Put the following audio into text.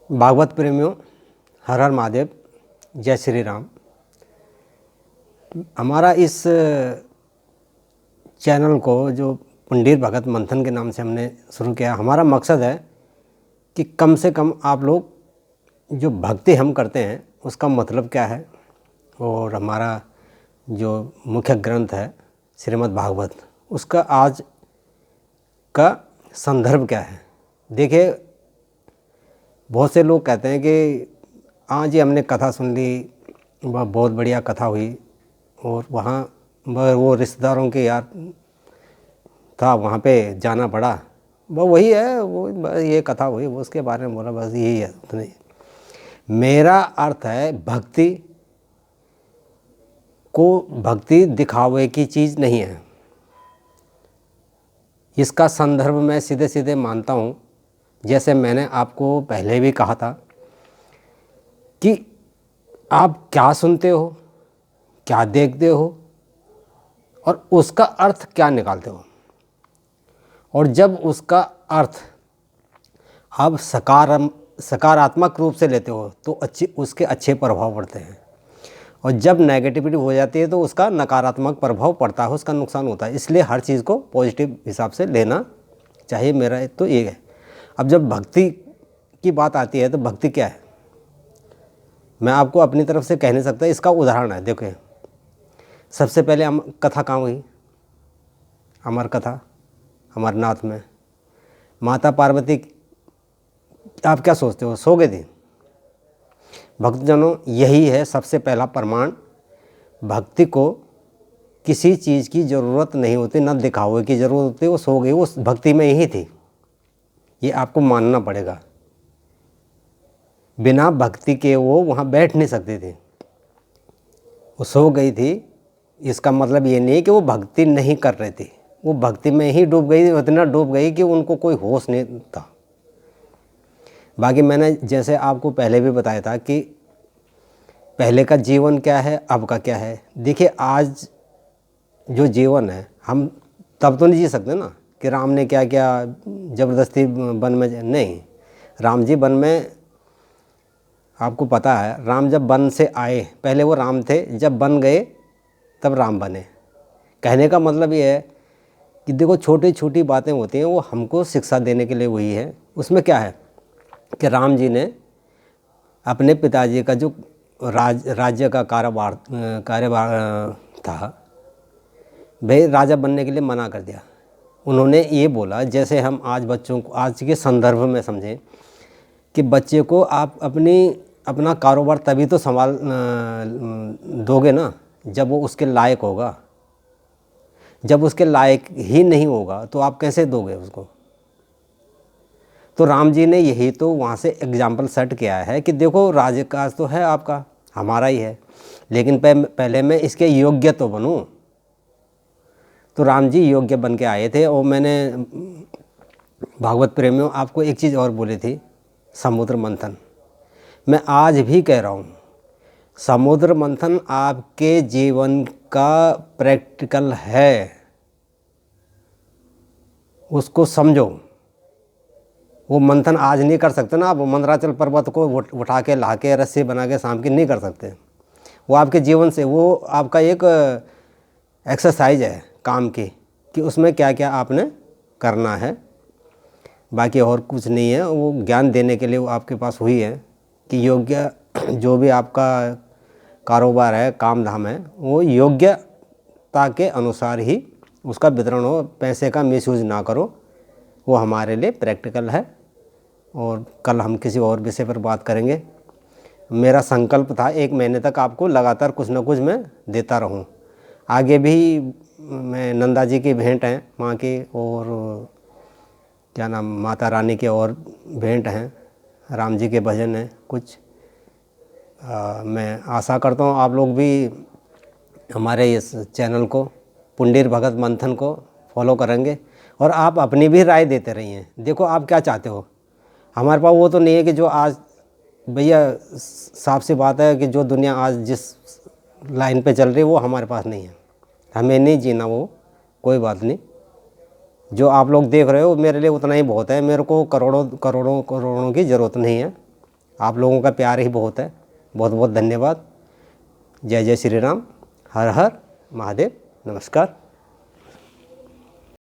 भागवत प्रेमियों, हर हर महादेव, जय श्री राम। हमारा इस चैनल को जो पुंडीर भगत मंथन के नाम से हमने शुरू किया, हमारा मकसद है कि कम से कम आप लोग जो भक्ति हम करते हैं उसका मतलब क्या है और हमारा जो मुख्य ग्रंथ है श्रीमद् भागवत, उसका आज का संदर्भ क्या है। देखिए, बहुत से लोग कहते हैं कि हाँ जी हमने कथा सुन ली, वह बहुत बढ़िया कथा हुई और वहाँ वो रिश्तेदारों के यार था, वहाँ पे जाना पड़ा, वो वही है, वो ये कथा हुई, वो उसके बारे में बोला, बस यही है। तो नहीं, मेरा अर्थ है भक्ति को, भक्ति दिखावे की चीज़ नहीं है। इसका संदर्भ मैं सीधे सीधे मानता हूँ, जैसे मैंने आपको पहले भी कहा था कि आप क्या सुनते हो, क्या देखते हो और उसका अर्थ क्या निकालते हो। और जब उसका अर्थ आप सकारात्मक रूप से लेते हो तो उसके अच्छे प्रभाव पड़ते हैं, और जब नेगेटिविटी हो जाती है तो उसका नकारात्मक प्रभाव पड़ता है, उसका नुकसान होता है। इसलिए हर चीज़ को पॉजिटिव हिसाब से लेना चाहिए, मेरा तो ये है। अब जब भक्ति की बात आती है तो भक्ति क्या है, मैं आपको अपनी तरफ से कह नहीं सकता। इसका उदाहरण है, देखो, सबसे पहले कथा कहाँ हुई, अमर कथा अमरनाथ में। माता पार्वती, आप क्या सोचते हो, सो गई थी? भक्तजनों, यही है सबसे पहला प्रमाण। भक्ति को किसी चीज़ की ज़रूरत नहीं होती, ना दिखावे की ज़रूरत होती। वो सो गई, वो भक्ति में ही थी, ये आपको मानना पड़ेगा। बिना भक्ति के वो वहाँ बैठ नहीं सकती थी, वो सो गई थी। इसका मतलब ये नहीं कि वो भक्ति नहीं कर रही थी, वो भक्ति में ही डूब गई, इतना डूब गई कि उनको कोई होश नहीं था। बाकी मैंने जैसे आपको पहले भी बताया था कि पहले का जीवन क्या है, अब का क्या है। देखिए, आज जो जीवन है, हम तब तो नहीं जी सकते ना कि राम ने क्या क्या ज़बरदस्ती वन में, नहीं। राम जी वन में, आपको पता है, राम जब वन से आए, पहले वो राम थे, जब बन गए तब राम बने। कहने का मतलब ये है कि देखो, छोटी छोटी बातें होती हैं, वो हमको शिक्षा देने के लिए वही है। उसमें क्या है कि राम जी ने अपने पिताजी का जो राज्य का कार्यभार था, भाई राजा बनने के लिए मना कर दिया। उन्होंने ये बोला, जैसे हम आज बच्चों को आज के संदर्भ में समझें कि बच्चे को आप अपना कारोबार तभी तो संभाल दोगे ना जब वो उसके लायक होगा। जब उसके लायक ही नहीं होगा तो आप कैसे दोगे उसको। तो राम जी ने यही तो वहाँ से एग्जाम्पल सेट किया है कि देखो, राज्यकाज तो है आपका, हमारा ही है, लेकिन पहले मैं इसके योग्य तो बनूं। तो राम जी योग्य बन के आए थे। और मैंने भागवत प्रेमियों आपको एक चीज़ और बोली थी, समुद्र मंथन। मैं आज भी कह रहा हूँ, समुद्र मंथन आपके जीवन का प्रैक्टिकल है, उसको समझो। वो मंथन आज नहीं कर सकते ना आप, मंदराचल पर्वत को उठा के ला के रस्सी बना के शाम की नहीं कर सकते। वो आपके जीवन से, वो आपका एक एक्सरसाइज है काम की, कि उसमें क्या क्या आपने करना है, बाकी और कुछ नहीं है। वो ज्ञान देने के लिए वो आपके पास हुई है कि योग्य जो भी आपका कारोबार है, काम धाम है, वो योग्यता के अनुसार ही उसका वितरण हो। पैसे का मिसयूज ना करो, वो हमारे लिए प्रैक्टिकल है। और कल हम किसी और विषय पर बात करेंगे। मेरा संकल्प था 1 महीने तक आपको लगातार कुछ न कुछ मैं देता रहूं। आगे भी मैं नंदा जी की भेंट हैं माँ की, और क्या नाम, माता रानी के और भेंट हैं, राम जी के भजन हैं कुछ। मैं आशा करता हूँ आप लोग भी हमारे इस चैनल को, पुंडीर भगत मंथन को फॉलो करेंगे, और आप अपनी भी राय देते रहिए। देखो, आप क्या चाहते हो। हमारे पास वो तो नहीं है कि जो आज, भैया साफ सी बात है कि जो दुनिया आज जिस लाइन पे चल रही है वो हमारे पास नहीं है। हमें नहीं जीना वो, कोई बात नहीं। जो आप लोग देख रहे हो मेरे लिए उतना ही बहुत है। मेरे को करोड़ों करोड़ों करोड़ों की ज़रूरत नहीं है। आप लोगों का प्यार ही बहुत है। बहुत बहुत धन्यवाद। जय जय श्री राम। हर हर महादेव। नमस्कार।